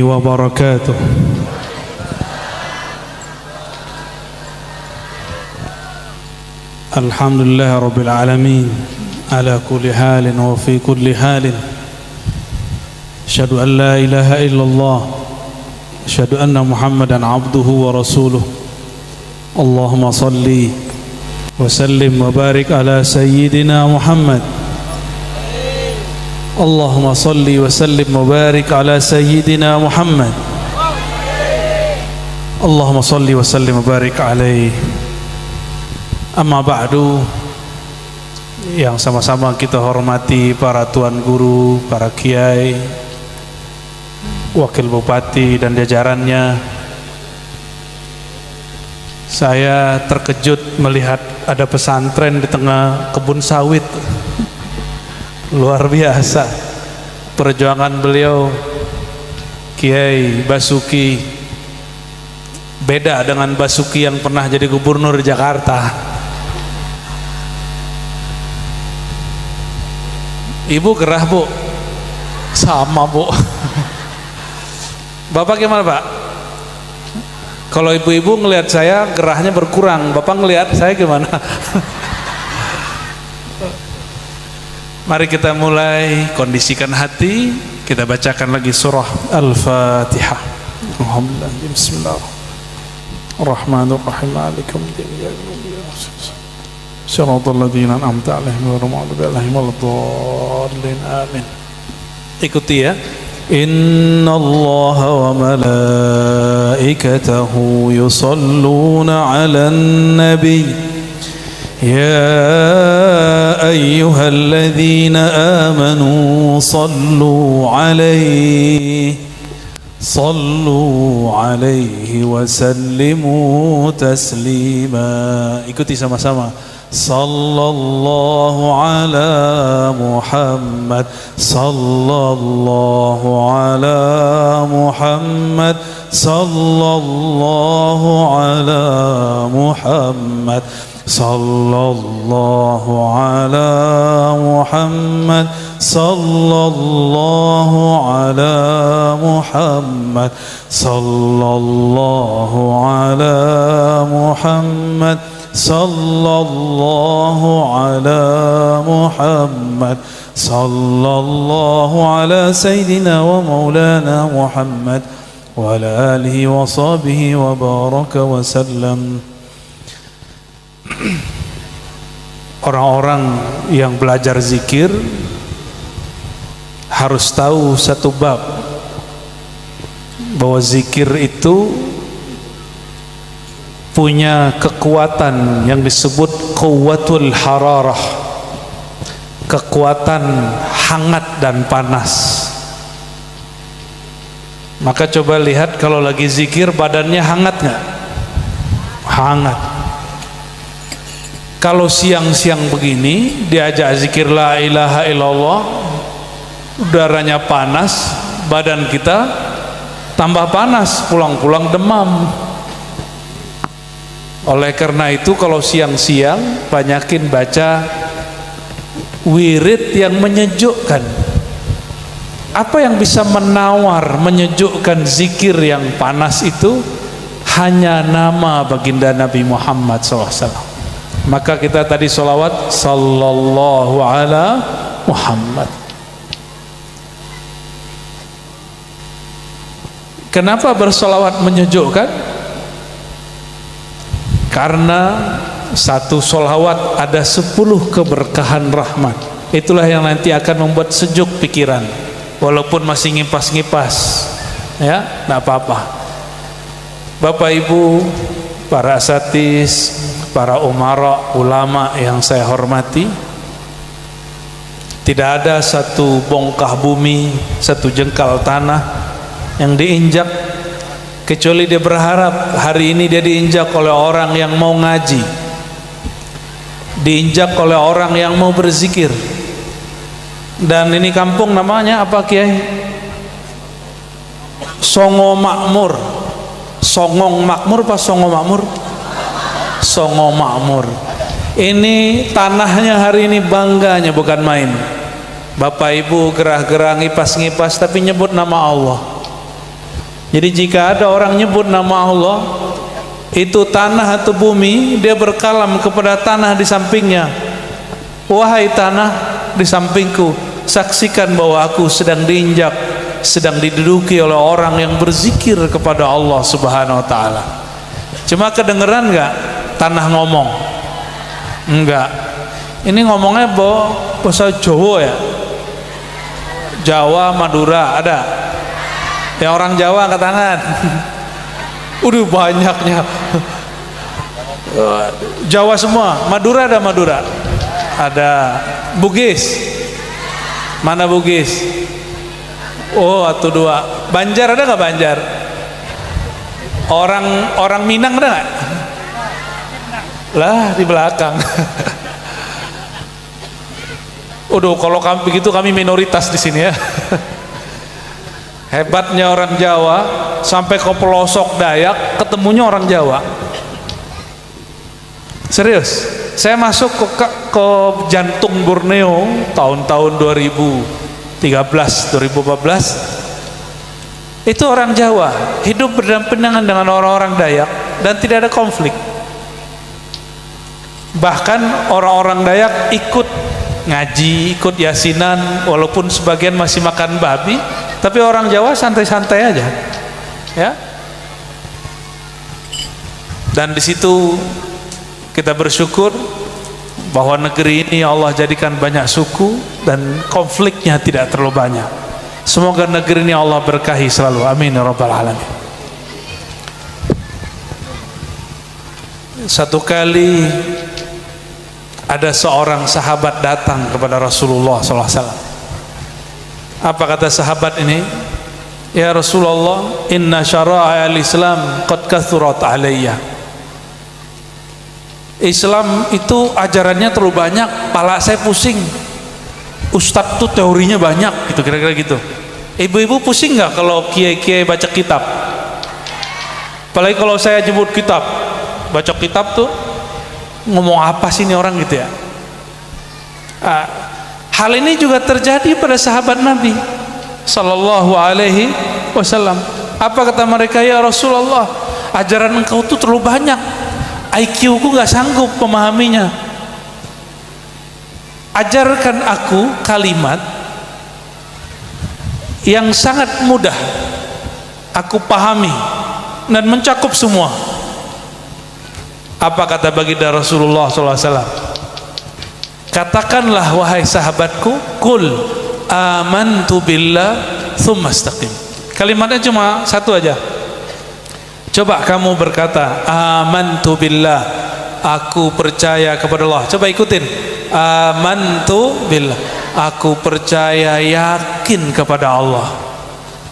وبركاته. الحمد لله رب العالمين على كل حال وفي كل حال. أشهد أن لا إله إلا الله، أشهد أن محمدا عبده ورسوله. اللهم صل وسلم وبارك على سيدنا محمد. اللهم صل وسلم وبارك على سيدنا محمد. اللهم صل وسلم وبارك عليه. Amma ba'du, yang sama-sama kita hormati para tuan guru, para kiai, wakil bupati dan jajarannya. Saya terkejut melihat ada pesantren di tengah kebun sawit. Luar biasa perjuangan beliau, Kiai Basuki. Beda dengan Basuki yang pernah jadi gubernur Jakarta. Ibu gerah bu? Sama bu. Bapak gimana pak? Kalau ibu-ibu ngelihat saya gerahnya berkurang, bapak ngelihat saya gimana? Mari kita mulai, kondisikan hati. Kita bacakan lagi surah Al-Fatihah. Alhamdulillah. Bismillahirrahmanirrahim. Shiratal ladzina an'amta 'alaihim ghairil maghdubi 'alaihim waladdallin. Amin. Ikuti ya. Innallaha wa malaikatahu yusalluna 'alan nabiy. يا أيها الذين آمنوا صلوا عليه وسلموا تسليما. Ikuti sama-sama. Sallallahu ala Muhammad, sallallahu ala Muhammad, sallallahu ala Muhammad, sallallahu ala Muhammad, sallallahu ala Muhammad, sallallahu ala Muhammad, sallallahu ala Muhammad, sallallahu ala Sayyidina wa Maulana Muhammad wa ala alihi wa sahbihi wa baraka wa sallam. Orang-orang yang belajar zikir harus tahu satu bab, bahwa zikir itu punya kekuatan yang disebut quwwatul hararah, kekuatan hangat dan panas. Maka coba lihat kalau lagi zikir badannya hangat nggak? Hangat. Kalau siang-siang begini diajak zikir la ilaha illallah, udaranya panas, badan kita tambah panas, pulang-pulang demam. Oleh karena itu kalau siang-siang banyakin baca wirid yang menyejukkan. Apa yang bisa menawar, menyejukkan zikir yang panas itu? Hanya nama baginda Nabi Muhammad SAW. Maka kita tadi sholawat sallallahu ala Muhammad. Kenapa bersolawat menyejukkan? Karena satu sholawat ada 10 keberkahan rahmat. Itulah yang nanti akan membuat sejuk pikiran, walaupun masih ngipas-ngipas, ya, tidak apa-apa. Bapak Ibu, para asatis, para umara, ulama yang saya hormati, tidak ada satu bongkah bumi, satu jengkal tanah yang diinjak kecuali dia berharap hari ini dia diinjak oleh orang yang mau ngaji, diinjak oleh orang yang mau berzikir. Dan ini kampung namanya apa Kiai? Songo Makmur. Songong Makmur apa Songo Makmur? Songo Makmur. Ini tanahnya hari ini bangganya bukan main. Bapak Ibu gerah-gerah ngipas-ngipas tapi nyebut nama Allah. Jadi jika ada orang nyebut nama Allah, itu tanah atau bumi, dia berkalam kepada tanah di sampingnya, wahai tanah di sampingku, saksikan bahwa aku sedang diinjak, sedang diduduki oleh orang yang berzikir kepada Allah Subhanahu wa ta'ala. Cuma kedengeran nggak tanah ngomong? Enggak. Ini ngomongnya bahasa Jawa ya, Jawa, Madura ada. Yang orang Jawa angkat tangan. Udah banyaknya. Jawa semua. Madura ada, Madura ada. Bugis, mana Bugis? Oh, atau dua. Banjar ada nggak Banjar? Orang Minang ada nggak? Lah di belakang. Udah, kalau kami begitu kami minoritas di sini ya. Hebatnya orang Jawa, sampai ke pelosok Dayak ketemunya orang Jawa. Serius, saya masuk ke jantung Borneo tahun-tahun 2013, 2014. Itu orang Jawa hidup berdampingan dengan orang-orang Dayak dan tidak ada konflik. Bahkan orang-orang Dayak ikut ngaji, ikut yasinan, walaupun sebagian masih makan babi, tapi orang Jawa santai-santai aja, ya. Dan di situ kita bersyukur bahwa negeri ini Allah jadikan banyak suku dan konfliknya tidak terlalu banyak. Semoga negeri ini Allah berkahi selalu, amin ya rabbal alamin. Satu kali ada seorang sahabat datang kepada Rasulullah SAW. Apa kata sahabat ini? Ya Rasulullah, inna syara'il Islam qad kathurat alayya. Islam itu ajarannya terlalu banyak, pala saya pusing. Ustadz tuh teorinya banyak, gitu, kira-kira gitu. Ibu-ibu pusing nggak kalau kiai-kiai baca kitab? Apalagi kalau saya jemput kitab, baca kitab tuh ngomong apa sih ini orang gitu ya. Hal ini juga terjadi pada sahabat Nabi Sallallahu Alaihi Wasallam. Apa kata mereka? Ya Rasulullah, ajaran engkau tuh terlalu banyak, IQ ku gak sanggup memahaminya. Ajarkan aku kalimat yang sangat mudah aku pahami dan mencakup semua. Apa kata baginda Rasulullah SAW? Katakanlah wahai sahabatku, kul amantu billah tsumma istaqim. Kalimatnya cuma satu aja. Coba kamu berkata amantu billah, aku percaya kepada Allah. Coba ikutin, amantu billah, aku percaya, yakin kepada Allah.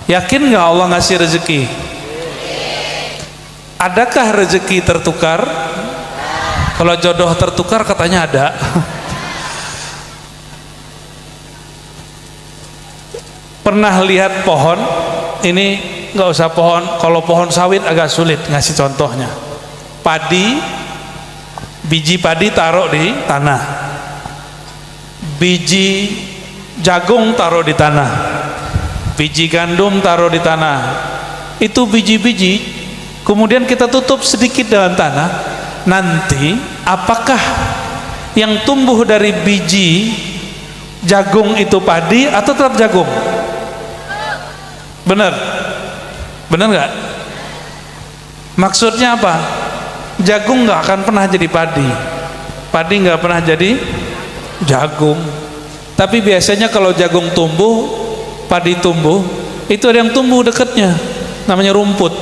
Yakin nggak Allah ngasih rezeki? Adakah rezeki tertukar? Kalau jodoh tertukar katanya ada. Pernah lihat pohon? Ini nggak usah pohon, kalau pohon sawit agak sulit ngasih contohnya. Padi, biji padi taruh di tanah, biji jagung taruh di tanah, biji gandum taruh di tanah. Itu biji-biji, kemudian kita tutup sedikit dengan tanah. Nanti apakah yang tumbuh dari biji jagung itu padi atau tetap jagung? Benar? Benar nggak? Maksudnya apa? Jagung nggak akan pernah jadi padi, padi nggak pernah jadi jagung. Tapi biasanya kalau jagung tumbuh, padi tumbuh, itu ada yang tumbuh dekatnya, namanya rumput.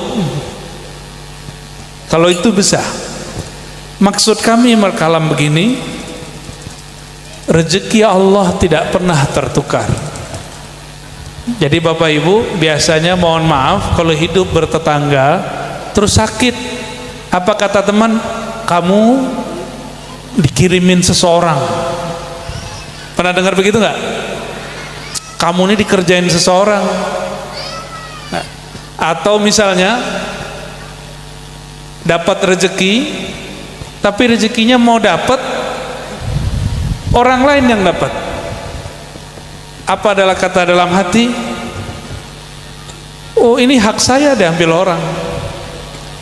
Kalau itu bisa. Maksud kami berkalam begini, rezeki Allah tidak pernah tertukar. Jadi Bapak Ibu, biasanya mohon maaf kalau hidup bertetangga terus sakit, apa kata teman? Kamu dikirimin seseorang. Pernah dengar begitu nggak? Kamu ini dikerjain seseorang. Nah, atau misalnya dapat rezeki, tapi rezekinya mau dapat orang lain yang dapat. Apa adalah kata dalam hati? Oh ini hak saya diambil orang.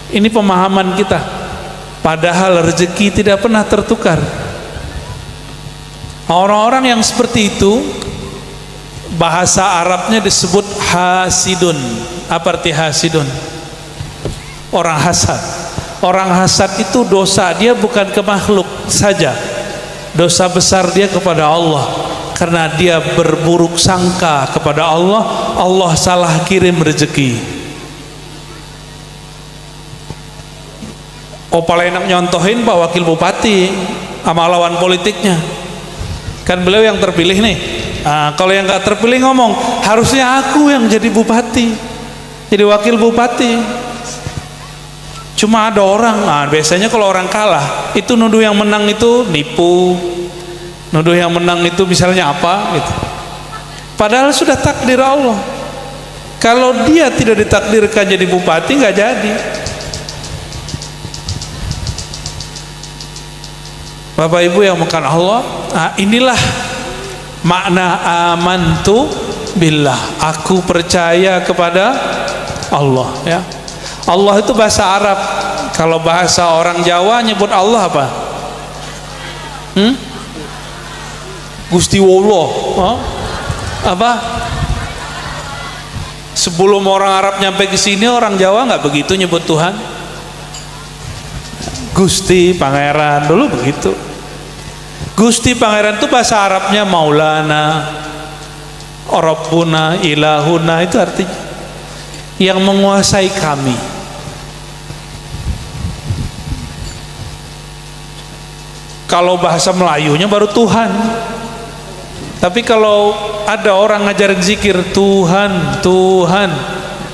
Ini pemahaman kita. Padahal rezeki tidak pernah tertukar. Orang-orang yang seperti itu, bahasa Arabnya disebut hasidun. Apa arti hasidun? Orang hasad. Orang hasad itu dosa dia bukan ke makhluk saja, dosa besar dia kepada Allah, karena dia berburuk sangka kepada Allah. Allah salah kirim rezeki. Oh paling enak nyontohin Pak Wakil Bupati sama lawan politiknya, kan beliau yang terpilih nih. Nah, kalau yang nggak terpilih ngomong harusnya aku yang jadi bupati, jadi wakil bupati. Cuma ada orang, biasanya kalau orang kalah itu nuduh yang menang itu nipu, nuduh yang menang itu misalnya apa gitu. Padahal sudah takdir Allah. Kalau dia tidak ditakdirkan jadi bupati nggak jadi. Bapak Ibu yang makan Allah, inilah makna amantu billah. Aku percaya kepada Allah, ya. Allah itu bahasa Arab. Kalau bahasa orang Jawa nyebut Allah apa? Gusti Allah. Apa? Sebelum orang Arab nyampe ke sini, orang Jawa nggak begitu nyebut Tuhan. Gusti Pangeran dulu begitu. Gusti Pangeran itu bahasa Arabnya Maulana, Rabbuna, Ilahuna, itu artinya yang menguasai kami. Kalau bahasa Melayunya baru Tuhan. Tapi kalau ada orang ngajarin zikir Tuhan, Tuhan,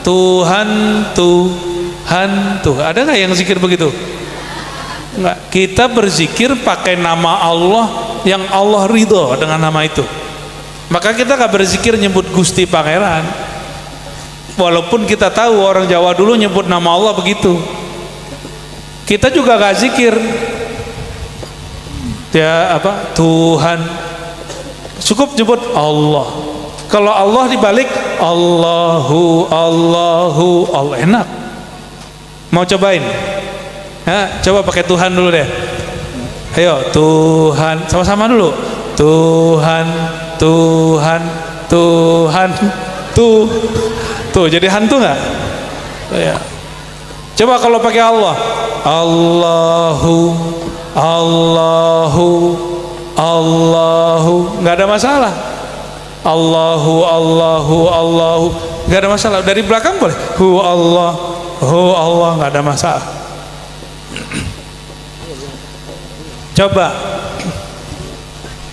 Tuhan, Tuhan, Tuhan, ada nggak yang zikir begitu? Enggak. Kita berzikir pakai nama Allah yang Allah ridho dengan nama itu. Maka kita nggak berzikir nyebut Gusti Pangeran. Walaupun kita tahu orang Jawa dulu nyebut nama Allah begitu. Kita juga nggak zikir ya apa Tuhan, cukup nyebut Allah. Kalau Allah dibalik Allahu, Allahu, Allah, enak. Mau cobain? Coba pakai Tuhan dulu deh. Ayo Tuhan, sama-sama dulu. Tuhan, Tuhan, Tuhan, tuh jadi hantu nggak? Ya. Coba kalau pakai Allah, Allahu, Allahu, Allahu, nggak ada masalah. Allahu, Allahu, Allahu, nggak ada masalah. Dari belakang boleh. Hu Allah, nggak ada masalah. Coba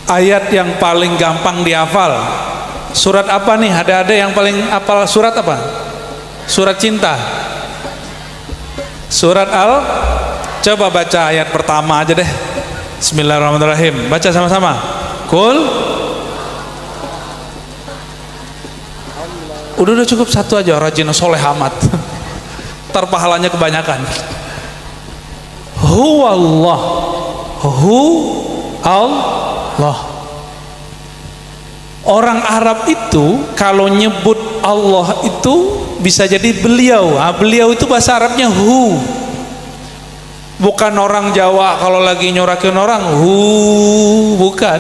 ayat yang paling gampang dihafal. Surat apa nih? Ada yang paling hafal surat apa? Surat cinta. Surat Coba baca ayat pertama aja deh. Bismillahirrahmanirrahim. Baca sama-sama. Kul. Udah cukup satu aja. Rajin soleh amat. Ntar pahalanya kebanyakan. Huwallah. Hu Allah. Orang Arab itu kalau nyebut Allah itu bisa jadi beliau. Beliau itu bahasa Arabnya hu. Bukan orang Jawa kalau lagi nyorakin orang hu, bukan.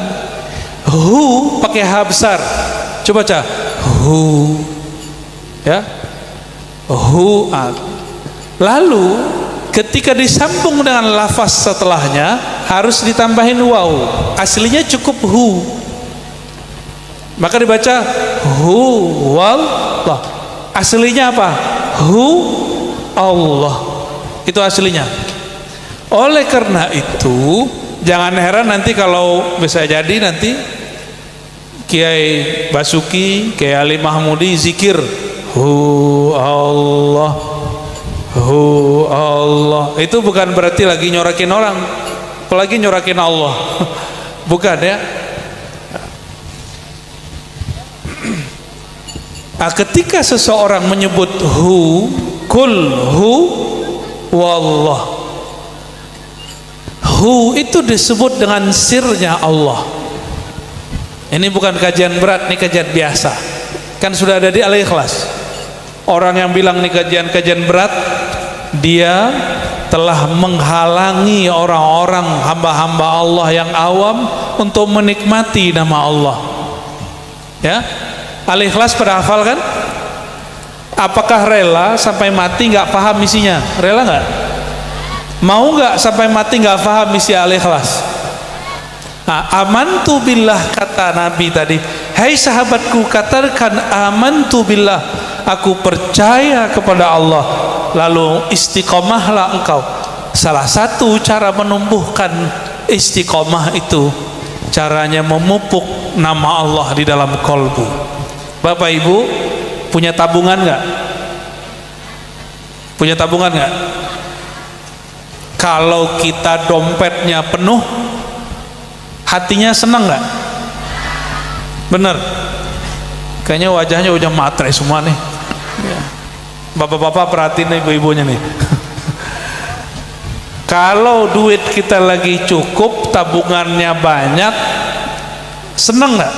Hu pakai h besar. Coba baca hu, ya, hu. Lalu ketika disambung dengan lafaz setelahnya harus ditambahin waw. Aslinya cukup hu, maka dibaca hu wallah. Aslinya apa? Hu Allah. Itu aslinya. Oleh karena itu jangan heran nanti kalau bisa jadi nanti Kiai Basuki, Kiai Ali Mahmudi zikir hu Allah, hu Allah. Itu bukan berarti lagi nyorakin orang, apalagi nyorakin Allah. Bukan ya. Ketika seseorang menyebut hu, kul hu wallah, hu itu disebut dengan sirnya Allah. Ini bukan kajian berat, ini kajian biasa. Kan sudah ada di Al-Ikhlas. Orang yang bilang ini kajian-kajian berat, dia telah menghalangi orang-orang hamba-hamba Allah yang awam untuk menikmati nama Allah. Ya, Al-Ikhlas pada hafal kan? Apakah rela sampai mati nggak paham misinya? Rela nggak? Mau nggak sampai mati nggak paham misi Al-Ikhlas? Nah, amantu billah, kata Nabi tadi, hai sahabatku, katakan amantu billah, aku percaya kepada Allah, lalu istiqomahlah engkau. Salah satu cara menumbuhkan istiqomah itu caranya memupuk nama Allah di dalam kolbu. Bapak Ibu punya tabungan nggak? Punya tabungan nggak? Kalau kita dompetnya penuh, hatinya senang nggak? Bener? Kayaknya wajahnya udah matre semua nih. Bapak-bapak perhatiin ibu-ibunya nih. Kalau duit kita lagi cukup, tabungannya banyak, seneng nggak?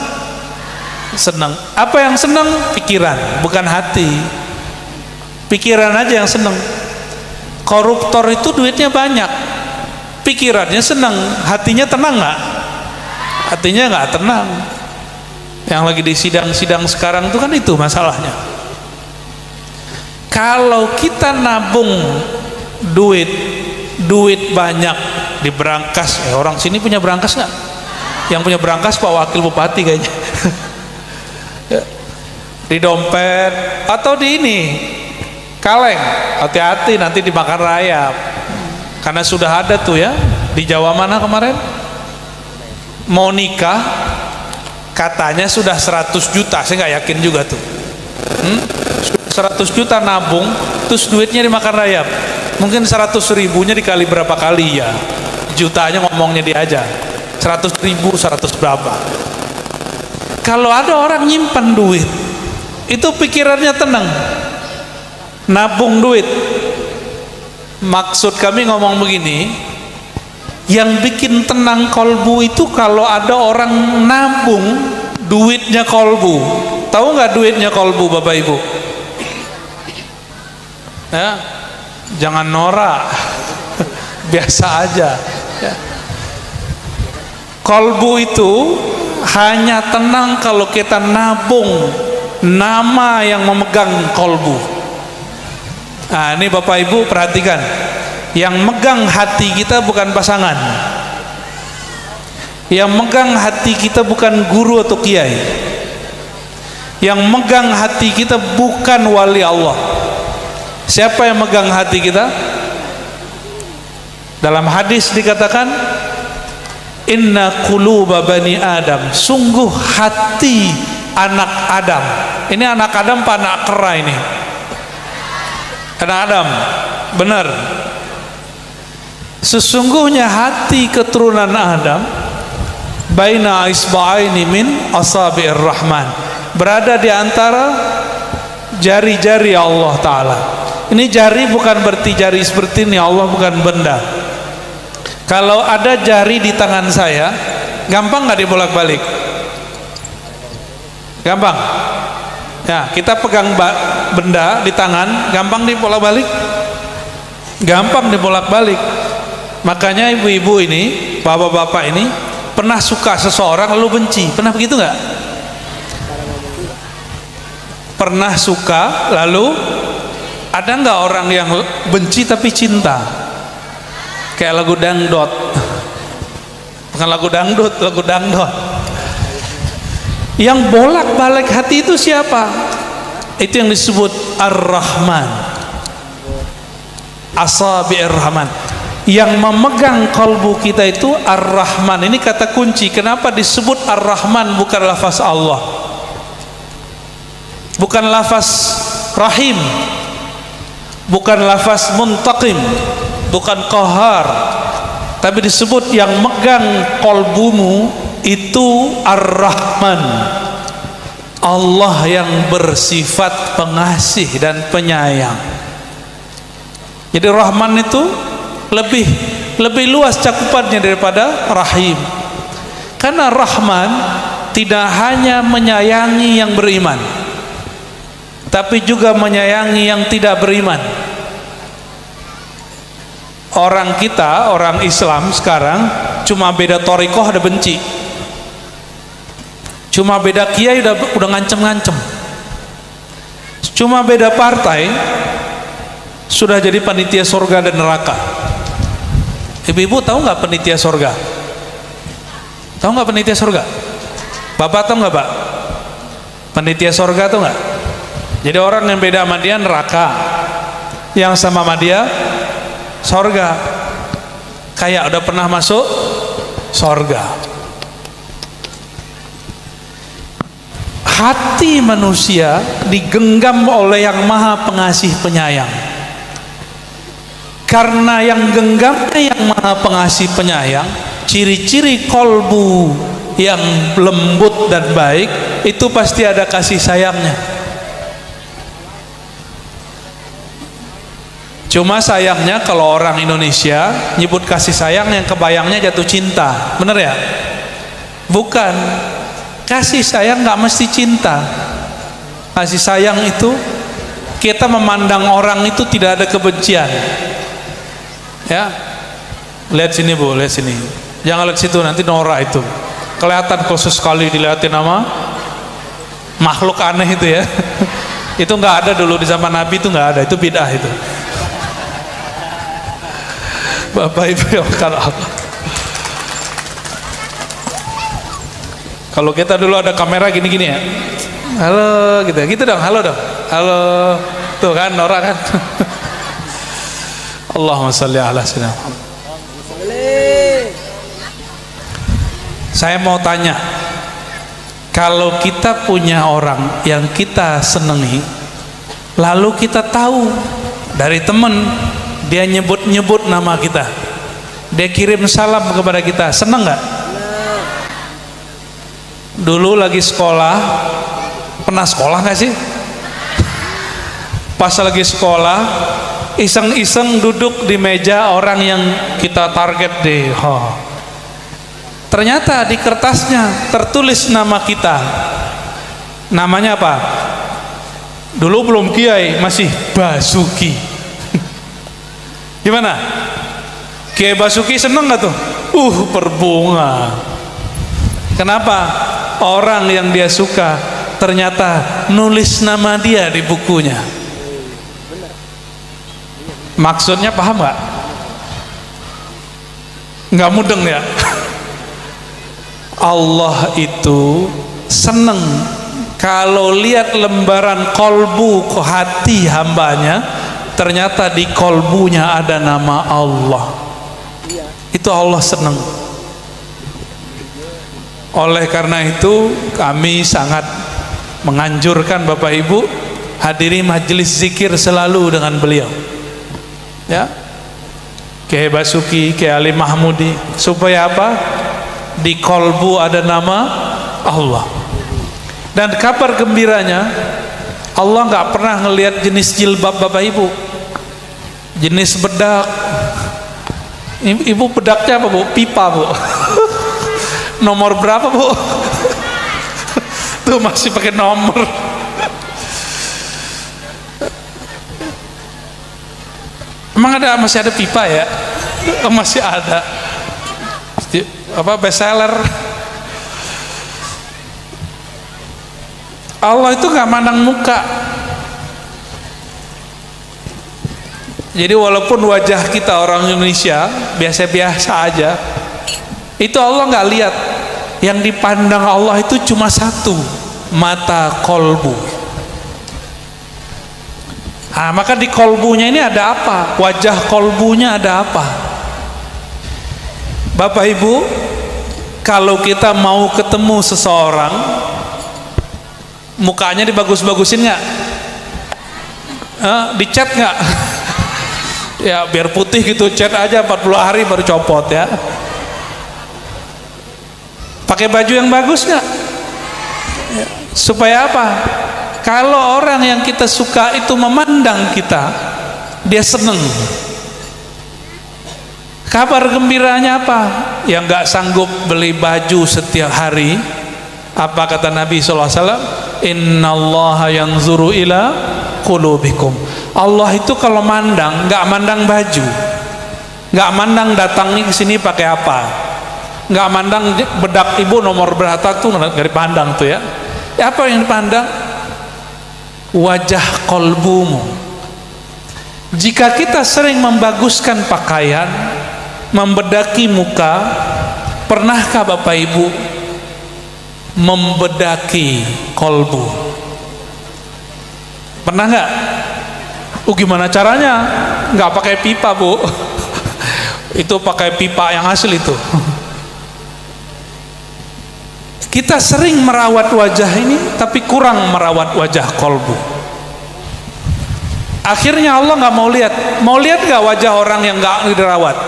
Seneng. Apa yang seneng? Pikiran, bukan hati. Pikiran aja yang seneng. Koruptor itu duitnya banyak, pikirannya seneng, hatinya tenang nggak? Hatinya nggak tenang. Yang lagi di sidang-sidang sekarang itu kan itu masalahnya. Kalau kita nabung duit banyak di berangkas, orang sini punya berangkas nggak? Yang punya berangkas Pak Wakil Bupati kayaknya. Di dompet atau di ini kaleng, hati-hati nanti dimakan rayap. Karena sudah ada tuh ya di Jawa mana kemarin mau nikah, katanya sudah 100 juta, saya nggak yakin juga tuh. 100 juta nabung, terus duitnya dimakan rayap. Mungkin 100 ribunya dikali berapa kali ya, jutanya ngomongnya dia aja 100 ribu, 100 berapa. Kalau ada orang nyimpan duit, itu pikirannya tenang, nabung duit. Maksud kami ngomong begini, yang bikin tenang kolbu itu kalau ada orang nabung duitnya kolbu. Tahu nggak duitnya kolbu, Bapak Ibu? Ya, jangan norak, biasa aja ya. Kolbu itu hanya tenang kalau kita nabung nama yang memegang kolbu. Nah, ini Bapak Ibu perhatikan, yang megang hati kita bukan pasangan, yang megang hati kita bukan guru atau kiai, yang megang hati kita bukan wali Allah. Siapa yang megang hati kita? Dalam hadis dikatakan, inna quluba bani Adam, sungguh hati anak Adam. Ini anak Adam apa anak kera ini? Anak Adam, benar. Sesungguhnya hati keturunan Adam baina isba'aini min asabi'ir rahman, berada di antara jari-jari Allah Ta'ala. Ini jari bukan berarti jari seperti ini, Allah bukan benda. Kalau ada jari di tangan saya, gampang nggak dibolak-balik? Gampang ya, kita pegang benda di tangan, gampang dibolak-balik? Gampang dibolak-balik. Makanya ibu-ibu ini, bapak-bapak ini pernah suka seseorang lalu benci, pernah begitu nggak? Pernah suka lalu ada nggak orang yang benci tapi cinta? Kayak lagu dangdut, bukan lagu dangdut, lagu dangdut. Yang bolak-balik hati itu siapa? Itu yang disebut Ar-Rahman, Asabi'ir Rahman. Yang memegang kalbu kita itu Ar-Rahman. Ini kata kunci. Kenapa disebut Ar-Rahman bukan lafaz Allah, bukan lafaz Rahim, bukan lafaz Muntaqim, bukan Qahar, tapi disebut yang megang kalbumu itu Ar-Rahman, Allah yang bersifat pengasih dan penyayang. Jadi Rahman itu lebih luas cakupannya daripada Rahim. Karena Rahman tidak hanya menyayangi yang beriman, tapi juga menyayangi yang tidak beriman. Orang kita, orang Islam sekarang cuma beda thariqah udah benci, cuma beda kiai udah ngancem-ngancem, cuma beda partai sudah jadi panitia surga dan neraka. Ibu-ibu tahu nggak panitia surga? Tahu nggak panitia surga? Bapak tahu nggak, Pak? Panitia surga tahu nggak? Jadi orang yang beda sama dia neraka, yang sama dia surga. Kayak udah pernah masuk surga. Hati manusia digenggam oleh yang maha pengasih penyayang. Karena yang genggamnya yang maha pengasih penyayang, ciri-ciri kolbu yang lembut dan baik itu pasti ada kasih sayangnya. Cuma sayangnya kalau orang Indonesia nyebut kasih sayang yang kebayangnya jatuh cinta, bener ya? Bukan. Kasih sayang nggak mesti cinta. Kasih sayang itu kita memandang orang itu tidak ada kebencian. Ya, lihat sini Bu, lihat sini. Jangan lihat situ, nanti norak itu. Kelihatan khusus sekali dilihatin nama makhluk aneh itu ya. Itu nggak ada dulu di zaman Nabi, itu nggak ada, itu bid'ah itu. Bapak Ibu yang Allah. Kalau kita dulu ada kamera gini-gini ya, halo gitu ya, gitu dong, halo dong, halo, tuh kan norak kan. Allahumma sholli ala sayyidina Muhammad. Saya mau tanya, kalau kita punya orang yang kita senangi, lalu kita tahu dari teman dia nyebut-nyebut nama kita, dia kirim salam kepada kita, senang nggak? Dulu lagi sekolah, pernah sekolah nggak sih? Pas lagi sekolah, iseng-iseng duduk di meja orang yang kita target deh. Ternyata di kertasnya tertulis nama kita. Namanya apa? Dulu belum Kiai, masih Basuki. Gimana? Kiai Basuki seneng nggak tuh? Berbunga. Kenapa? Orang yang dia suka ternyata nulis nama dia di bukunya. Maksudnya paham nggak? Nggak mudeng ya? Allah itu seneng kalau lihat lembaran kolbu ke hati hambanya, ternyata di kolbunya ada nama Allah. Itu Allah seneng. Oleh karena itu kami sangat menganjurkan Bapak Ibu hadiri majelis zikir selalu dengan beliau, ya, Kiai Basuki, Kiai Ali Mahmudi, supaya apa? Di kolbu ada nama Allah. Dan kabar gembiranya, Allah nggak pernah ngelihat jenis jilbab Bapak Ibu, jenis bedak. Ibu bedaknya apa Bu? Pipa Bu. Nomor berapa Bu? Tuh masih pakai nomor. Emang masih ada pipa ya? Masih ada. Apa bestseller? Allah itu nggak mandang muka. Jadi walaupun wajah kita orang Indonesia biasa-biasa aja, itu Allah nggak lihat. Yang dipandang Allah itu cuma satu, mata kolbu. Nah, maka di kolbunya ini ada apa? Wajah kolbunya ada apa? Bapak Ibu, kalau kita mau ketemu seseorang, mukanya dibagus-bagusin nggak? Dicat nggak? Ya biar putih gitu, cat aja 40 hari baru copot ya. Pakai baju yang bagus nggak? Ya. Supaya apa? Kalau orang yang kita suka itu memandang kita, dia seneng. Kabar gembiranya apa? Yang nggak sanggup beli baju setiap hari, apa kata Nabi SAW? innallaha yanzuru ila qulubikum. Allah itu kalau mandang nggak mandang baju, nggak mandang datangnya ke sini pakai apa, nggak mandang bedak ibu nomor berapa tuh nggak dipandang tuh ya. Apa yang dipandang? Wajah kolbumu. Jika kita sering membaguskan pakaian, membedaki muka, pernahkah Bapak Ibu membedaki kolbu? Pernah nggak? Gimana caranya? Nggak pakai pipa, Bu. Itu pakai pipa yang asli itu. Kita sering merawat wajah ini, tapi kurang merawat wajah kolbu. Akhirnya Allah nggak mau lihat. Mau lihat nggak wajah orang yang nggak dirawat?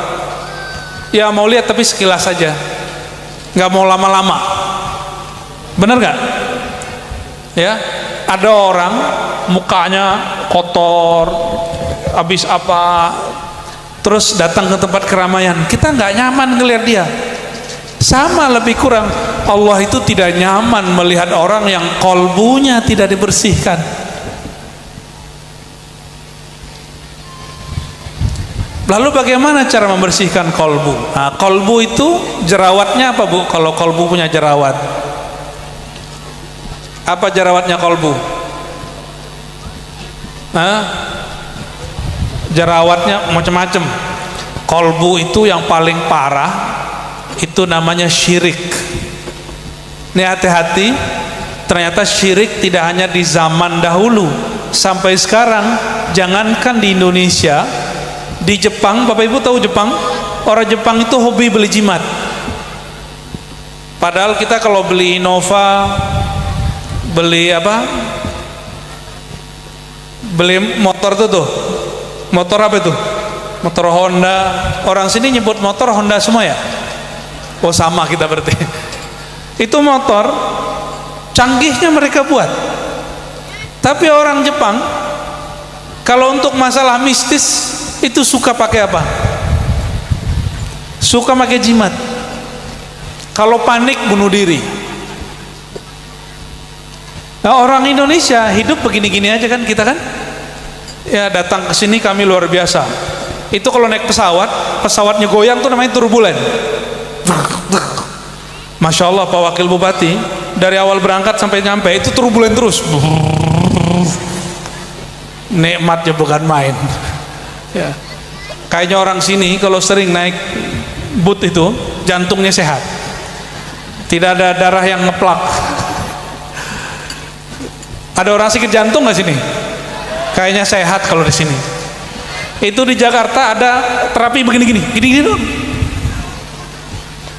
Ya mau lihat, tapi sekilas saja. Nggak mau lama-lama. Bener nggak? Ya, ada orang mukanya kotor, habis apa, terus datang ke tempat keramaian, kita nggak nyaman ngelihat dia. Sama lebih kurang, Allah itu tidak nyaman melihat orang yang kolbunya tidak dibersihkan. Lalu bagaimana cara membersihkan kolbu? Nah, kolbu itu jerawatnya apa, Bu? Kalau kolbu punya jerawat, apa jerawatnya kolbu? Jerawatnya macam-macam. Kolbu itu yang paling parah, itu namanya syirik. Ini hati-hati, ternyata syirik tidak hanya di zaman dahulu, sampai sekarang. Jangankan di Indonesia, di Jepang, Bapak Ibu tahu Jepang? Orang Jepang itu hobi beli jimat. Padahal kita kalau beli Innova, beli apa? Beli motor tuh. Motor apa itu? Motor Honda. Orang sini nyebut motor Honda semua ya? Oh sama kita berarti. Itu motor canggihnya mereka buat. Tapi orang Jepang kalau untuk masalah mistis itu suka pakai apa? Suka pakai jimat. Kalau panik bunuh diri. Nah, orang Indonesia hidup begini-gini aja kan, kita kan? Ya datang ke sini kami luar biasa. Itu kalau naik pesawat, pesawatnya goyang tuh namanya turbulen. Masya Allah Pak Wakil Bupati, dari awal berangkat sampai nyampe itu turbulen terus. Nikmatnya bukan main. Ya. Kayaknya orang sini kalau sering naik boot itu jantungnya sehat, tidak ada darah yang ngeplak. Ada orang sakit jantung nggak sini? Kayaknya sehat kalau di sini. Itu di Jakarta ada terapi begini-gini, gini-gini dong.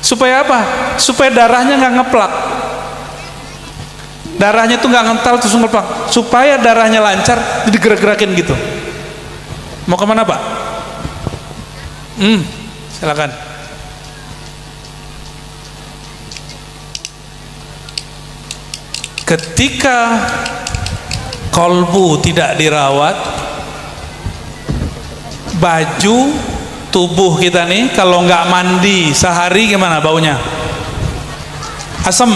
Supaya apa? Supaya darahnya nggak ngeplak. Darahnya tuh nggak ngental terus ngeplak. Supaya darahnya lancar, digerak-gerakin gitu. Mau kemana Pak? Silakan. Ketika kolbu tidak dirawat, baju tubuh kita nih kalau nggak mandi sehari gimana baunya? Asem,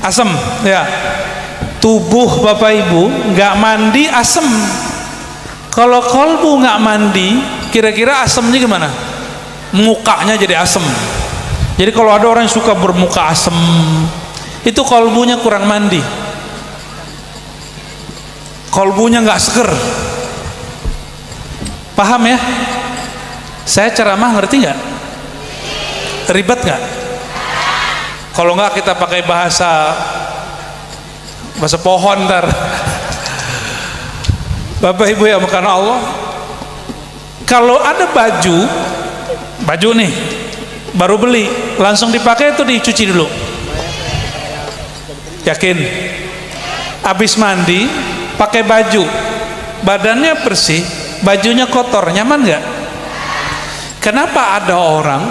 asem ya. Tubuh Bapak Ibu nggak mandi asem. Kalau kolbu nggak mandi, kira-kira asemnya gimana? Mukanya jadi asem. Jadi kalau ada orang yang suka bermuka asem, itu kolbunya kurang mandi. Kolbunya nggak seger. Paham ya? Saya ceramah ngerti nggak? Ribet nggak? Kalau nggak kita pakai bahasa pohon ntar. Bapak Ibu ya karena Allah, kalau ada baju nih baru beli, langsung dipakai itu dicuci dulu. Yakin? Habis mandi pakai baju, badannya bersih, bajunya kotor, nyaman nggak? Kenapa ada orang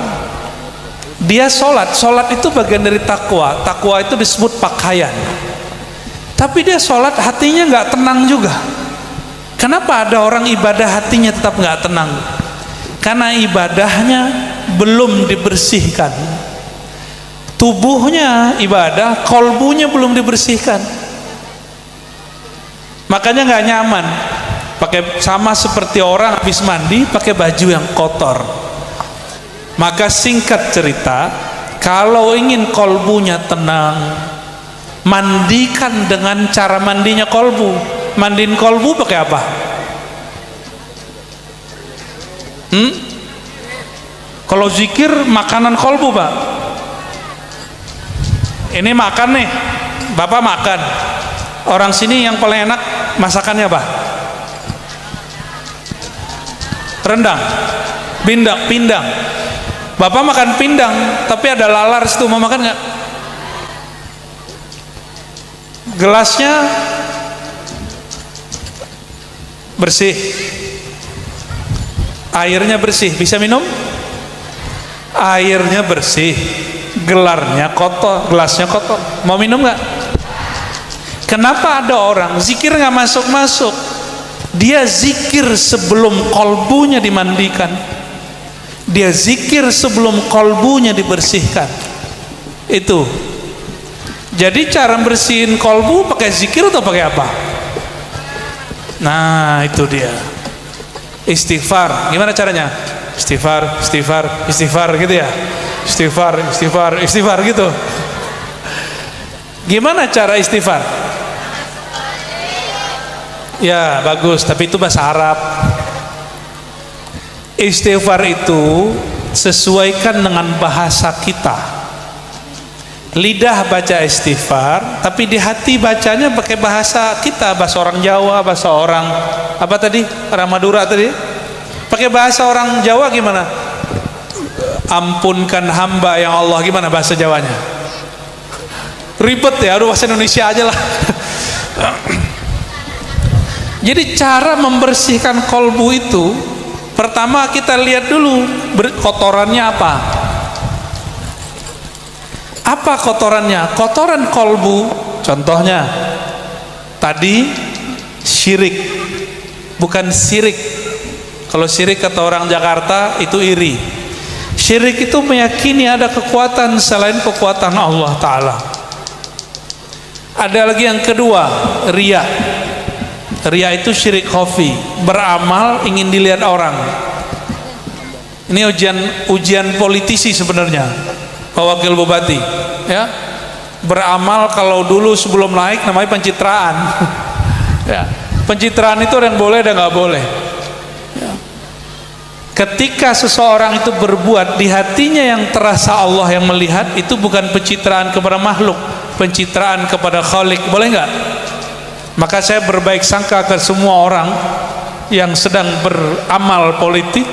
dia sholat itu bagian dari takwa. Takwa itu disebut pakaian, tapi dia sholat hatinya nggak tenang juga. Kenapa ada orang ibadah hatinya tetap nggak tenang? Karena ibadahnya belum dibersihkan. tubuhnya ibadah, kolbunya belum dibersihkan. Makanya nggak nyaman. Pakai sama seperti orang habis mandi pakai baju yang kotor. Maka singkat cerita, kalau ingin kolbunya tenang, mandikan dengan cara mandinya kolbu. Mandiin kolbu pakai apa? Kalau zikir makanan kolbu, Pak. Ini makan nih, Bapak makan. Orang sini yang paling enak masakannya apa? Rendang, pindang. Bapak makan pindang, tapi ada lalar situ, mau makan nggak? Gelasnya bersih, airnya bersih, bisa minum? Airnya bersih, gelarnya kotor, gelasnya kotor, mau minum nggak? Kenapa ada orang zikir nggak masuk-masuk? Dia zikir sebelum kolbunya dimandikan, dia zikir sebelum kolbunya dibersihkan. Itu. Jadi cara bersihin kolbu pakai zikir atau pakai apa? Nah, itu dia. Istighfar. Gimana caranya? Istighfar gitu ya. Istighfar gitu. Gimana cara istighfar? Ya, bagus, tapi itu bahasa Arab. Istighfar itu sesuaikan dengan bahasa kita. Lidah baca istighfar, tapi di hati bacanya pakai bahasa kita, bahasa orang Jawa, bahasa orang apa tadi? Orang Madura tadi. Pakai bahasa orang Jawa gimana? Ampunkan hamba yang Allah, gimana bahasa Jawanya? Ribet ya, aduh bahasa Indonesia aja lah. Jadi cara membersihkan kolbu itu, pertama kita lihat dulu kotorannya apa. Apa kotorannya? Kotoran kolbu, contohnya tadi syirik, bukan sirik. Kalau syirik kata orang Jakarta itu iri. Syirik itu meyakini ada kekuatan selain kekuatan Allah Ta'ala. Ada lagi yang kedua, riya. Riya itu syirik khafi, beramal ingin dilihat orang. Ini ujian politisi sebenarnya, Pak Wakil Bupati, ya. Beramal kalau dulu sebelum naik namanya pencitraan. Ya, pencitraan itu ada yang boleh, ada nggak boleh. Ya. Ketika seseorang itu berbuat, di hatinya yang terasa Allah yang melihat, itu bukan pencitraan kepada makhluk, pencitraan kepada Khalik, boleh nggak? Maka saya berbaik sangka ke semua orang yang sedang beramal politik,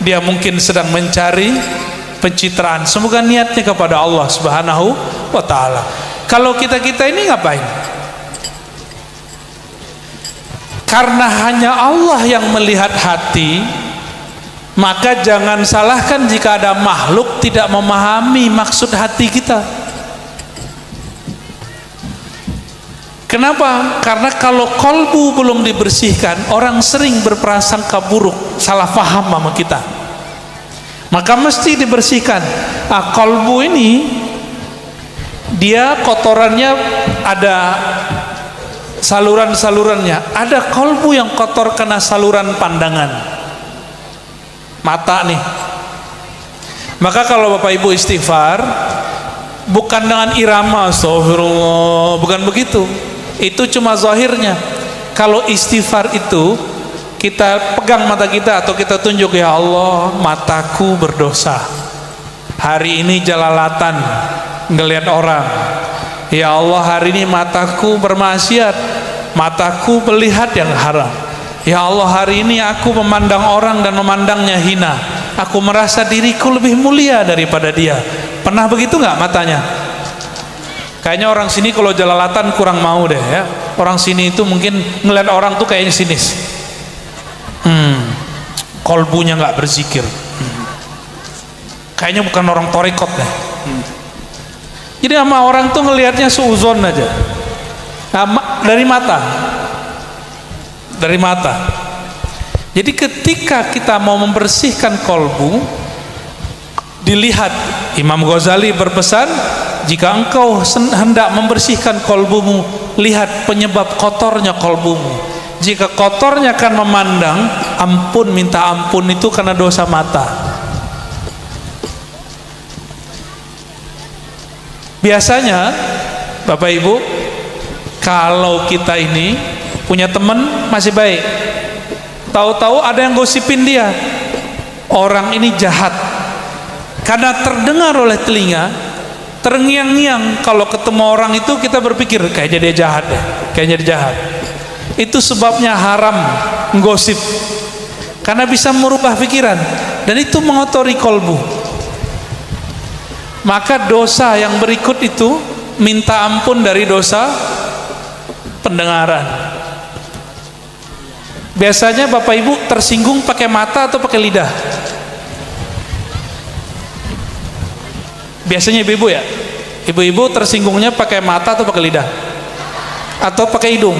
dia mungkin sedang mencari pencitraan, semoga niatnya kepada Allah Subhanahu wa Ta'ala. Kalau kita ini ngapain? Karena hanya Allah yang melihat hati, maka jangan salahkan jika ada makhluk tidak memahami maksud hati kita. Kenapa? Karena kalau kolbu belum dibersihkan, orang sering berprasangka buruk, salah paham sama kita. Maka mesti dibersihkan. Nah, kolbu ini dia kotorannya ada saluran-salurannya. Ada kolbu yang kotor karena saluran pandangan, mata nih. Maka kalau Bapak Ibu istighfar, bukan dengan irama astagfirullah, bukan begitu. Itu cuma zahirnya. Kalau istighfar itu kita pegang mata kita atau kita tunjuk, ya Allah, mataku berdosa, hari ini jalalatan ngelihat orang. Ya Allah, hari ini mataku bermaksiat, mataku melihat yang haram. Ya Allah, hari ini aku memandang orang dan memandangnya hina, aku merasa diriku lebih mulia daripada dia. Pernah begitu nggak matanya? Kayaknya orang sini kalau jalalatan kurang mau deh ya. Orang sini itu mungkin ngeliat orang tuh kayaknya sinis. Kolbunya nggak berzikir. Kayaknya bukan orang torikot deh. Jadi sama orang tuh ngelihatnya suuzon aja. Nah, dari mata. Jadi ketika kita mau membersihkan kolbu, dilihat. Imam Ghazali berpesan, jika engkau hendak membersihkan kolbumu, lihat penyebab kotornya kolbumu. Jika kotornya kan memandang, ampun, minta ampun itu karena dosa mata. Biasanya Bapak Ibu, kalau kita ini punya teman masih baik, tahu-tahu ada yang gosipin dia, orang ini jahat, karena terdengar oleh telinga, terngiang-ngiang. Kalau ketemu orang itu kita berpikir kayaknya dia jahat deh, kayaknya dia jahat. Itu sebabnya haram menggosip, karena bisa merubah pikiran dan itu mengotori kolbu. Maka dosa yang berikut itu minta ampun dari dosa pendengaran. Biasanya Bapak Ibu tersinggung pakai mata atau pakai lidah? Biasanya ibu-ibu ya, ibu-ibu tersinggungnya pakai mata atau pakai lidah? Atau pakai hidung?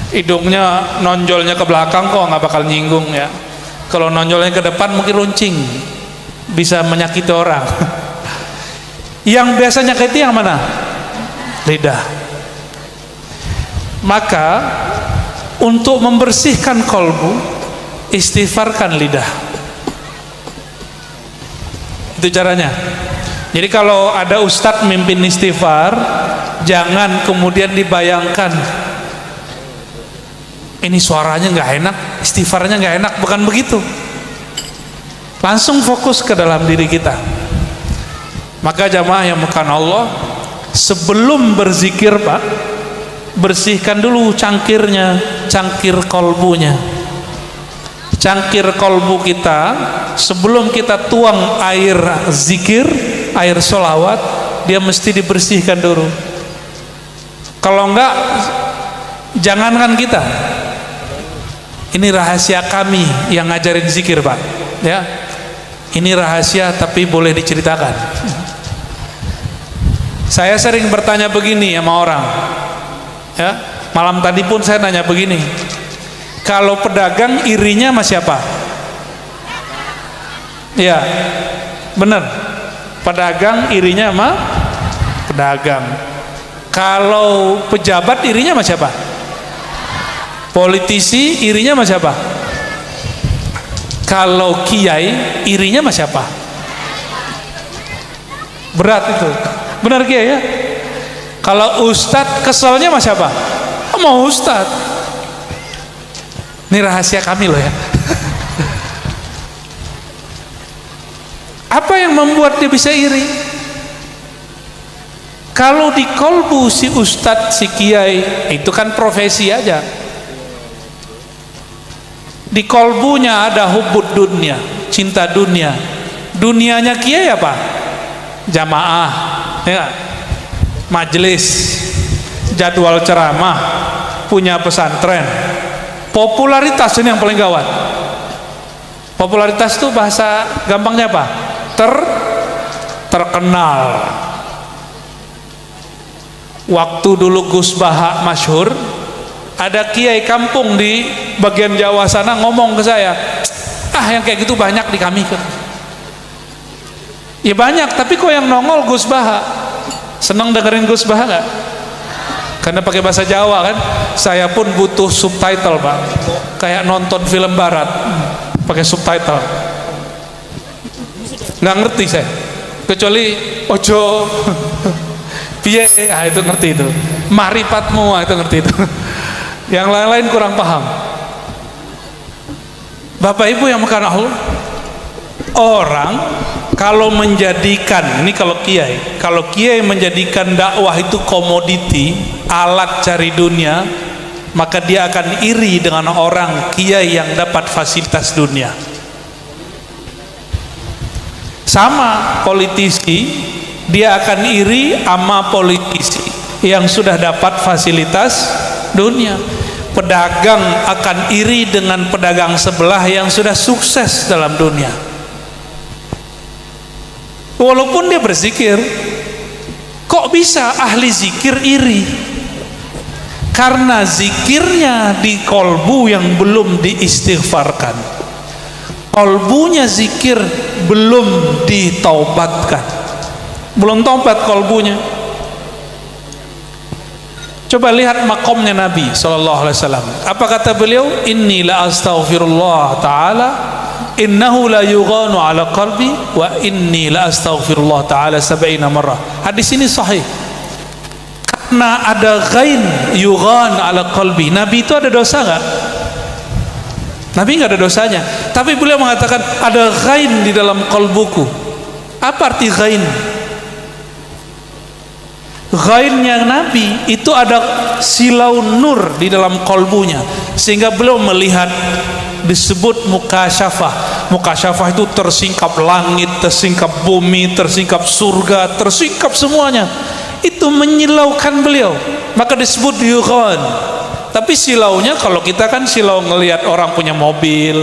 Hidungnya nonjolnya ke belakang kok nggak bakal nyinggung ya. Kalau nonjolnya ke depan mungkin runcing, bisa menyakiti orang. Yang biasanya kayak itu yang mana? Lidah. Maka untuk membersihkan kolbu, istighfarkan lidah. Itu caranya. Jadi kalau ada ustadz mimpin istighfar, jangan kemudian dibayangkan ini suaranya nggak enak, istighfarnya nggak enak. Bukan begitu. Langsung fokus ke dalam diri kita. Maka jamaah yang mekhan Allah, sebelum berzikir Pak, bersihkan dulu cangkirnya, cangkir kolbunya, cangkir kolbu kita. Sebelum kita tuang air zikir, air sholawat, dia mesti dibersihkan dulu. Kalau enggak, jangankan kita, ini rahasia kami yang ngajarin zikir Pak ya, ini rahasia tapi boleh diceritakan. Saya sering bertanya begini sama orang ya, malam tadi pun saya nanya begini, kalau pedagang irinya sama siapa? Ya benar, pedagang irinya sama pedagang. Kalau pejabat irinya sama siapa? Politisi irinya sama siapa? Kalau kiai irinya sama siapa? Berat itu, benar kiai ya. Kalau ustadz keselnya sama siapa? Mau ustadz. Ini rahasia kami loh ya. Apa yang membuat dia bisa iri? Kalau di kolbu si ustadz, si kiai, itu kan profesi aja. Di kolbunya ada hubbud dunia, cinta dunia. Dunianya kiai apa? Jamaah, ya, majelis, jadwal ceramah, punya pesantren. Popularitas ini yang paling gawat. Popularitas itu bahasa gampangnya apa? Terkenal. Waktu dulu Gus Baha masyhur, ada kiai kampung di bagian Jawa sana ngomong ke saya, yang kayak gitu banyak di kami kan. Ya banyak, tapi kok yang nongol Gus Baha. Senang dengerin Gus Baha nggak? Karena pakai bahasa Jawa kan. Saya pun butuh subtitle Pak, kayak nonton film barat pakai subtitle. Nggak ngerti saya, kecuali ojo piye, itu ngerti itu. Maripatmu, itu ngerti itu. Yang lain-lain kurang paham. Bapak Ibu yang mekhan Allah, orang kalau menjadikan, ini kalau kiai menjadikan dakwah itu komoditi, alat cari dunia, maka dia akan iri dengan orang kiai yang dapat fasilitas dunia. Sama politisi, dia akan iri sama politisi yang sudah dapat fasilitas dunia. Pedagang akan iri dengan pedagang sebelah yang sudah sukses dalam dunia. Walaupun dia berzikir, kok bisa ahli zikir iri? Karena zikirnya di kolbu yang belum diistighfarkan. kolbunya zikir belum ditaubatkan, belum taubat kolbunya. Coba lihat makomnya Nabi SAW. Apa kata beliau? Inni la astaghfirullah ta'ala innahu la yughanu ala qalbi wa inni la astaghfirullah ta'ala 70 marrah. Hadis ini sahih. Karena ada ghain yughan ala qalbi. Nabi itu ada dosa gak? Nabi nggak ada dosanya, tapi beliau mengatakan ada ghain di dalam kalbuku. Apa arti ghain? Ghainnya Nabi itu ada silau nur di dalam kalbunya, sehingga beliau melihat, disebut mukasyafah. Mukasyafah itu tersingkap langit, tersingkap bumi, tersingkap surga, tersingkap semuanya. Itu menyilaukan beliau, maka disebut yughan. Tapi silaunya, kalau kita kan silau ngelihat orang punya mobil,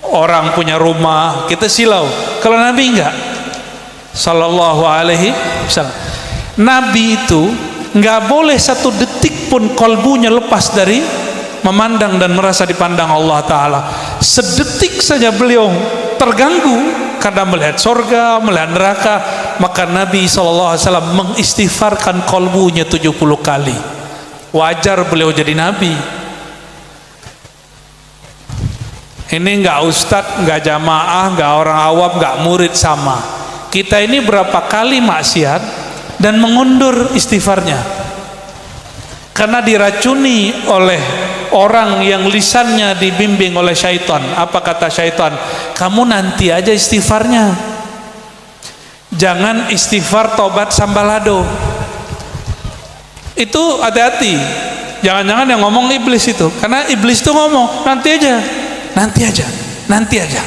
orang punya rumah, kita silau. Kalau Nabi enggak, sallallahu alaihi wasallam. Nabi itu enggak boleh satu detik pun kolbunya lepas dari memandang dan merasa dipandang Allah Ta'ala. Sedetik saja beliau terganggu karena melihat surga, melihat neraka, maka Nabi SAW mengistighfarkan kolbunya 70 kali. Wajar beliau jadi Nabi. Ini enggak ustadz, enggak jamaah, enggak orang awam, enggak murid sama. Kita ini berapa kali maksiat dan mengundur istighfarnya karena diracuni oleh orang yang lisannya dibimbing oleh syaitan. Apa kata syaitan? Kamu nanti aja istighfarnya, jangan istighfar tobat sambalado. Itu hati-hati, jangan-jangan yang ngomong iblis itu, karena iblis itu ngomong nanti aja, nanti aja, nanti aja.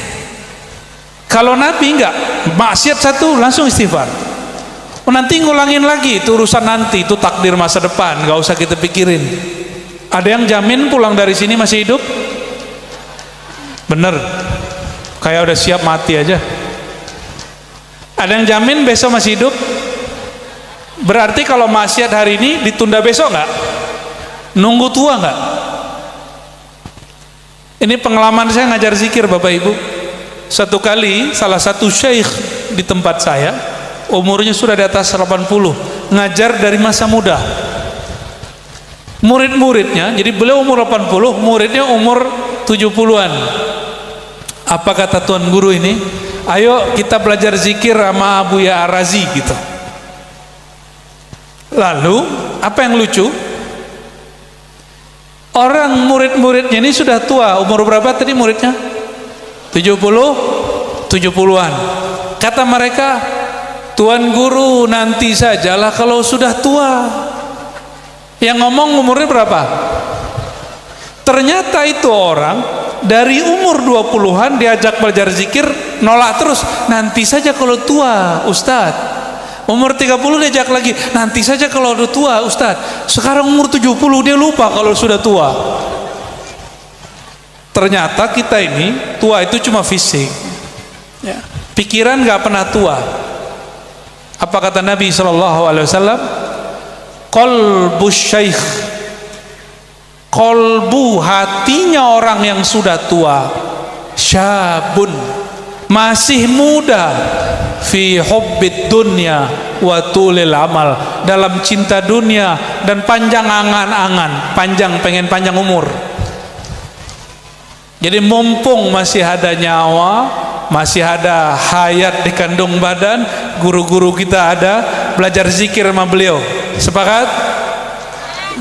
Kalau Nabi enggak, maksiat satu langsung istighfar. Nanti ngulangin lagi, itu urusan nanti, itu takdir masa depan, nggak usah kita pikirin. Ada yang jamin pulang dari sini masih hidup? Bener, kayak udah siap mati aja. Ada yang jamin besok masih hidup? Berarti kalau maksiat hari ini ditunda besok nggak? Nunggu tua nggak? Ini pengalaman saya ngajar zikir Bapak Ibu. Satu kali salah satu syekh di tempat saya, umurnya sudah di atas 80, ngajar dari masa muda. Murid-muridnya, jadi beliau umur 80, muridnya umur 70-an. Apa kata tuan guru ini? Ayo kita belajar zikir sama Buya Arazi gitu. Lalu apa yang lucu? Orang murid-muridnya ini sudah tua. Umur berapa tadi muridnya? 70-an. Kata mereka, Tuan guru nanti sajalah kalau sudah tua. Yang ngomong umurnya berapa? Ternyata itu orang dari umur 20-an diajak belajar zikir nolak terus. Nanti saja kalau tua Ustadz. Umur 30 diajak lagi, nanti saja kalau udah tua Ustadz. Sekarang umur 70 dia lupa kalau sudah tua. Ternyata kita ini tua itu cuma fisik ya. Pikiran gak pernah tua. Apa kata Nabi SAW? Qalbu syaikh, qalbu hatinya orang yang sudah tua, syabun, masih muda, fi hubbid dunya wa tulil amal, dalam cinta dunia dan panjang angan-angan, pengen panjang umur. Jadi mumpung masih ada nyawa, masih ada hayat di kandung badan, guru-guru kita ada, belajar zikir sama beliau. Sepakat?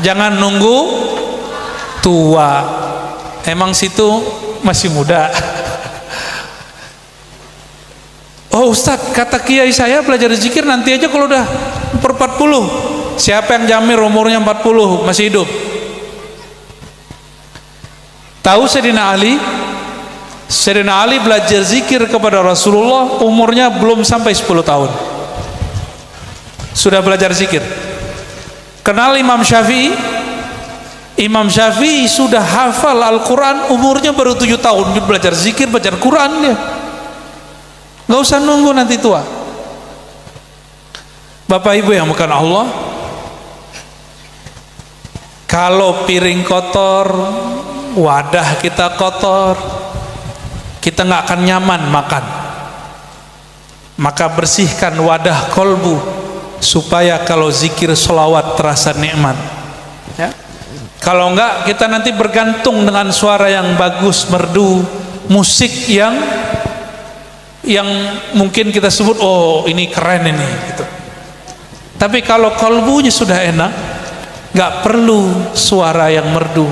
Jangan nunggu tua. Emang situ masih muda. Oh Ustadz, kata kiai saya belajar zikir nanti aja kalau udah 40. Siapa yang jamin umurnya 40 masih hidup? Tahu Sayyidina Ali? Sayyidina Ali belajar zikir kepada Rasulullah umurnya belum sampai 10 tahun. Sudah belajar zikir. Kenal Imam Syafi'i? Imam Syafi'i sudah hafal Al-Quran umurnya baru 7 tahun. Dia belajar zikir, belajar Quran dia. Gak usah nunggu nanti tua. Bapak Ibu yang bukan Allah, kalau piring kotor, wadah kita kita nggak akan nyaman makan. Maka bersihkan wadah kolbu supaya kalau zikir sholawat terasa nikmat, ya. Kalau enggak, kita nanti bergantung dengan suara yang bagus, merdu, musik yang mungkin kita sebut, oh ini keren ini gitu. Tapi kalau kolbunya sudah enak, nggak perlu suara yang merdu,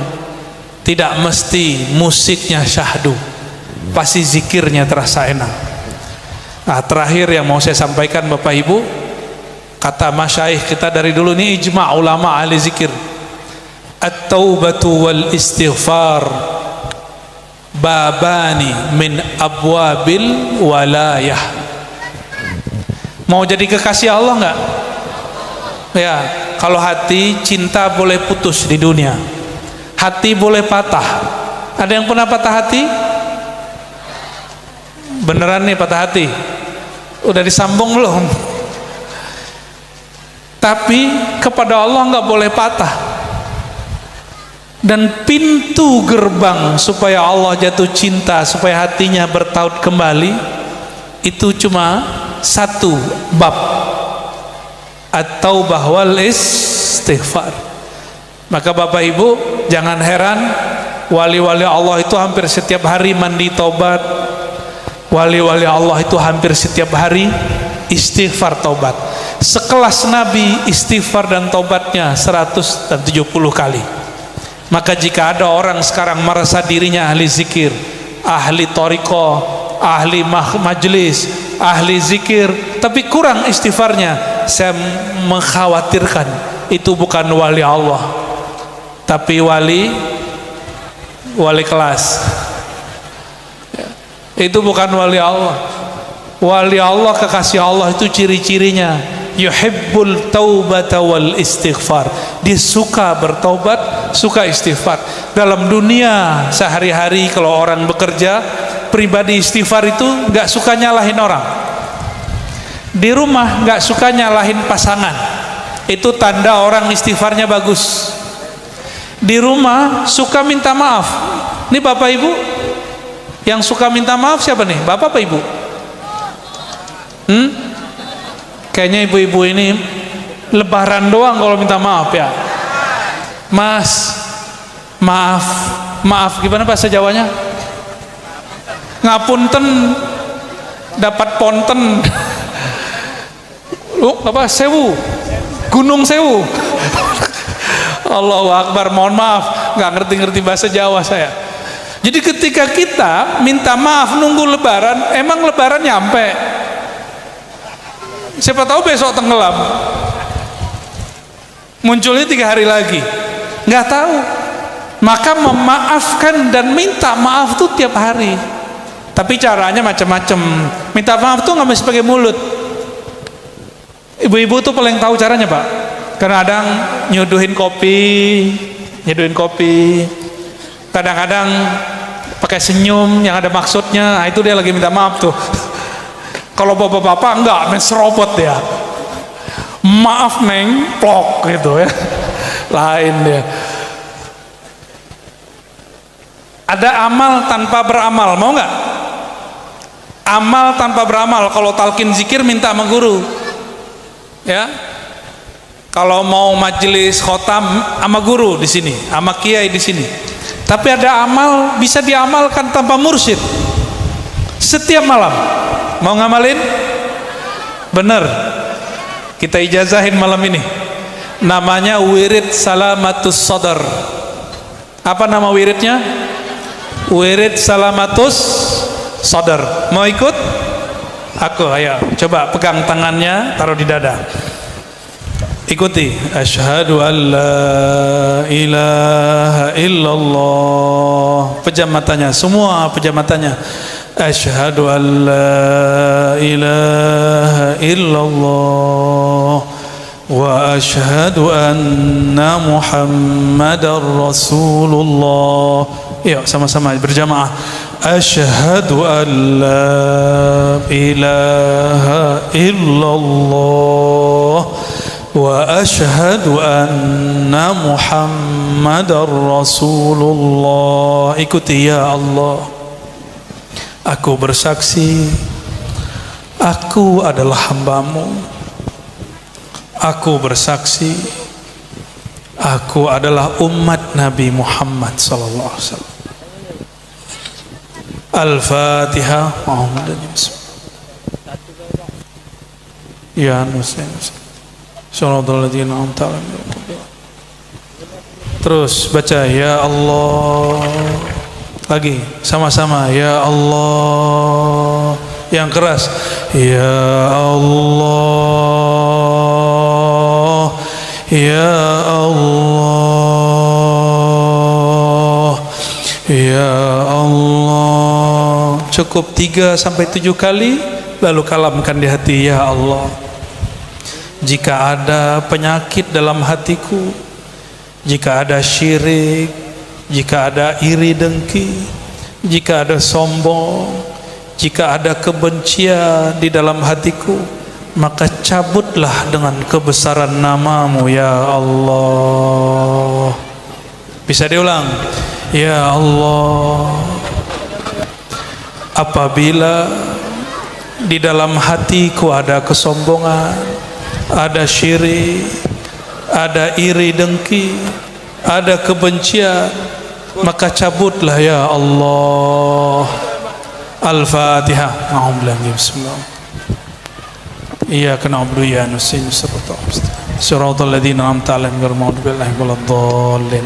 tidak mesti musiknya syahdu, pasti zikirnya terasa enak. Nah, terakhir yang mau saya sampaikan Bapak Ibu, kata masyaikh kita dari dulu ini, ijma' ulama ahli zikir, at-taubatu wal istighfar babani min abwabil walayah. Mau jadi kekasih Allah enggak? Ya, kalau hati cinta boleh putus di dunia, hati boleh patah. Ada yang pernah patah hati? Beneran nih patah hati? Udah disambung belum? Tapi kepada Allah nggak boleh patah. Dan pintu gerbang supaya Allah jatuh cinta, supaya hatinya bertaut kembali, itu cuma satu bab, at-taubah wal istighfar. Maka Bapak Ibu jangan heran, wali-wali Allah itu hampir setiap hari mandi taubat, wali-wali Allah itu hampir setiap hari istighfar taubat. Sekelas Nabi istighfar dan taubatnya 170 kali. Maka jika ada orang sekarang merasa dirinya ahli zikir, ahli thariqah, ahli majlis, ahli zikir, tapi kurang istighfarnya, saya mengkhawatirkan itu bukan wali Allah, tapi wali kelas. Itu bukan wali Allah. Wali Allah, kekasih Allah, itu ciri-cirinya yuhibbul taubata wal istighfar. Dia suka bertaubat, suka istighfar. Dalam dunia sehari-hari kalau orang bekerja, pribadi istighfar itu nggak suka nyalahin orang. Di rumah nggak suka nyalahin pasangan. Itu tanda orang istighfarnya bagus. Di rumah suka minta maaf. Ini Bapak Ibu yang suka minta maaf siapa nih? Bapak apa Ibu? Kayaknya ibu-ibu ini lebaran doang kalau minta maaf ya. Mas, maaf gimana bahasa Jawanya? Ngapunten, dapat ponten. Apa? Sewu, Gunung Sewu. Allahu Akbar, mohon maaf, nggak ngerti bahasa Jawa saya. Jadi ketika kita minta maaf nunggu lebaran, emang lebaran nyampe? Siapa tahu besok tenggelam, munculnya 3 hari lagi, nggak tahu. Maka memaafkan dan minta maaf tuh tiap hari. Tapi caranya macam-macam. Minta maaf tuh nggak mesti pakai mulut. Ibu-ibu tuh paling tahu caranya Pak. Kadang-kadang nyuduhin kopi, kadang-kadang pakai senyum yang ada maksudnya. Nah, itu dia lagi minta maaf tuh. Kalau bapak-bapak enggak, main serobot dia. Maaf neng, plok gitu ya. Lain dia. Ada amal tanpa beramal, mau nggak? Amal tanpa beramal. Kalau talqin zikir minta sama guru, ya. Kalau mau majelis khotam sama guru di sini, sama kiai di sini. Tapi ada amal bisa diamalkan tanpa mursyid. Setiap malam. Mau ngamalin? Bener. Kita ijazahin malam ini. Namanya wirid salamatus sadar. Apa nama wiridnya? Wirid salamatus sadar. Mau ikut? Aku, ayo. Coba pegang tangannya, taruh di dada. Ikuti. Asyhadu an la ilaha illallah. Pejam matanya, semua pejam matanya. Asyhadu an la ilaha illallah wa asyhadu anna Muhammadar Rasulullah. Yuk sama-sama berjamaah. Asyhadu an la ilaha illallah wa asyhadu anna Muhammadar Rasulullah. Ikuti ya Allah. Aku bersaksi, aku adalah hamba-Mu. Aku bersaksi, aku adalah umat Nabi Muhammad sallallahu alaihi wasallam. Al-Fatihah. Ya Nusain. Terus baca ya Allah. Lagi sama-sama ya Allah. Yang keras ya Allah. Ya Allah. Ya Allah. Cukup 3 sampai 7 kali, lalu kalamkan di hati ya Allah. Jika ada penyakit dalam hatiku, jika ada syirik, jika ada iri dengki, jika ada sombong, jika ada kebencian di dalam hatiku, maka cabutlah dengan kebesaran nama-Mu ya Allah. Bisa diulang ya Allah. Apabila di dalam hatiku ada kesombongan, ada syirik, ada iri dengki, ada kebencian, maka cabutlah ya Allah. Al-Fatihah. Bismillah. Iyyaka na'budu wa iyyaka nasta'in. Shiratal ladzina an'amta 'alaihim ghairil maghdubi 'alaihim waladdallin.